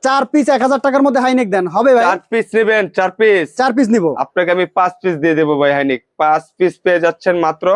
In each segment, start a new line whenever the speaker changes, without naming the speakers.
4 piece 1000 টাকার মধ্যে high neck দেন, হবে ভাই?
4 পিস নেবেন, 4 পিস।
4 পিস নিব।
আপনাকে আমি 5 পিস দিয়ে দেবো ভাই হাইনিক। 5 পিস পেয়ে যাচ্ছেন মাত্র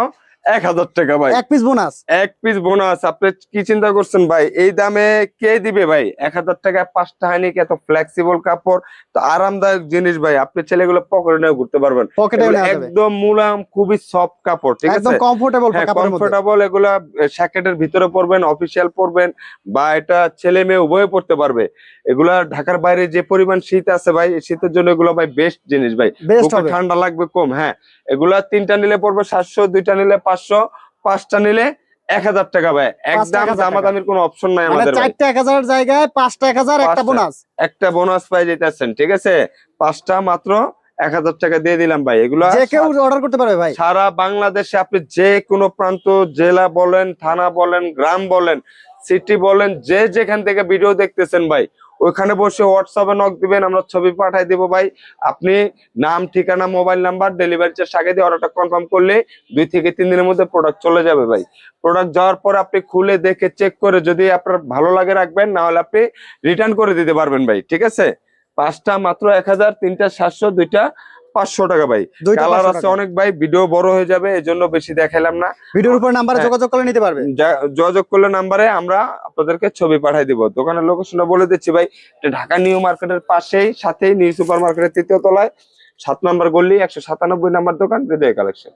1000 টাকা ভাই।
1 পিস বোনাস।
1 piece bonus. আপনি কি চিন্তা করছেন ভাই? এই দামে কে দিবে ভাই? 1000 টাকায় 5টা হাইনিক, এত ফ্লেক্সিবল কাপড়, তো আরামদায়ক জিনিস ভাই। আপনি ছেলেগুলো পকেটে নিয়ে ঘুরতে পারবেন।
পকেটে
এগুলো
নেওয়া যাবে,
একদম মুলায়ম, খুবই সফট কাপড়, ঠিক
একদম
আছে?
কমফোর্টেবল
হ্যাঁ,
কাপড়ের মধ্যে।
কমফোর্টেবল। এগুলা জ্যাকেটের ভিতরে পরবেন, অফিসিয়াল পরবেন, বা এটা ছেলে মেয়ে উভয়ে পড়তে পারবে। এগুলা ঢাকার বাইরে যে পরিমাণ শীত আছে ভাই, এই শীতের জন্য এগুলো ভাই বেস্ট জিনিস ভাই।
বেস্ট
বুকে
হবে।
ঠান্ডা লাগবে কম। হ্যাঁ, এগুলা 3টা নিলে পড়বে 700, 2টা নিলে 500, 5টা নিলে 1000 টাকা ভাই।
5টা
একদম
1000 টাকা,
দামাদামির কোনো অপশন নাই
মানে
আমাদের ভাই।
4টা 1000 এর জায়গায় 5টা 1000, একটা
5টা
বোনাস।
একটা বোনাস পাই যেতেছেন, ঠিক আছে? 5টা মাত্র 1000 টাকা দিয়ে দিলাম ভাই। এগুলা
যে কেউ অর্ডার করতে পারবে ভাই।
সারা বাংলাদেশে আপনি যে কোনো প্রান্ত, জেলা বলেন, থানা বলেন, গ্রাম বলেন, সিটি বলেন, যে যেখান থেকে ভিডিও দেখতেছেন ভাই, ওইখানে বসে হোয়াটসঅ্যাপে নক দিবেন, আমরা ছবি পাঠাই দিব ভাই। আপনি নাম, ঠিকানা, মোবাইল নাম্বার, ডেলিভারি চার্জ আগে দিয়ে অর্ডারটা কনফার্ম করলে 2 থেকে 3 দিনের মধ্যে প্রোডাক্ট চলে যাবে ভাই। প্রোডাক্ট যাওয়ার পর আপনি খুলে দেখে চেক করে যদি আপনার ভালো লাগে রাখবেন, না হলে আপনি রিটার্ন করে দিতে পারবেন ভাই, ঠিক আছে? 5টা মাত্র 1000, 3টা 700, 2টা 500 টাকা ভাই।
দুইটা
কালার
500
আছে
টাকা।
অনেক ভাই, ভিডিও বড় হয়ে যাবে, এজন্য বেশি দেখাইলাম না।
ভিডিওর উপর নাম্বারে
হ্যাঁ,
যোগাযোগ করে নিতে পারবে।
যোগাযোগ করলে নাম্বারে আমরা আপনাদেরকে ছবি পাঠাই দিব। দোকানের লোকেশনটা বলে দিচ্ছি ভাই, এটা ঢাকা নিউ মার্কেটের পাশেই, সাথেই নিউ সুপার মার্কেটের 3য় তলায়, 7 নম্বর গলি, 197 নাম্বার দোকান, হৃদয় কালেকশন।